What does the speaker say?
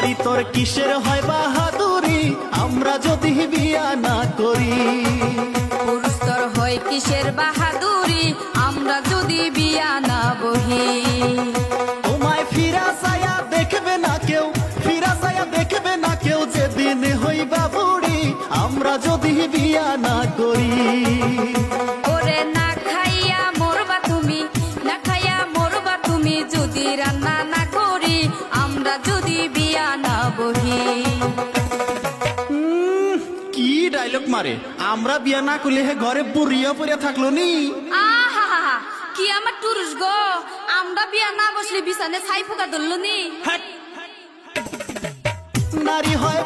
নারী তোর কিসের হয় বাহাদুরি আমরা যদি বিয়া না করি। পুরুষ তোর হয় কিসের বাহাদুরি আমরা যদি বিয়া না বহি। তোমায় ফিরা চায়া দেখবে না কেউ, ফিরা চায়া দেখবে না কেউ, যেদিন হইবা বুড়ি আমরা যদি বিয়া না করি। ওরে না খাইয়া মরবা তুমি, না খাইয়া মরবা তুমি যদি রান্না না করি আমরা যদি বিয়া না বহি। কি ডায়লগ মারে, আমরা বিয়া না করলে হে ঘরে বুড়িয়া পড়িয়া থাকলো নি। আহা কি আমার টুরুস গো, আমরা বিয়া না বসলে বিছানে ছাই পোকা ধরল নি। নারী হয়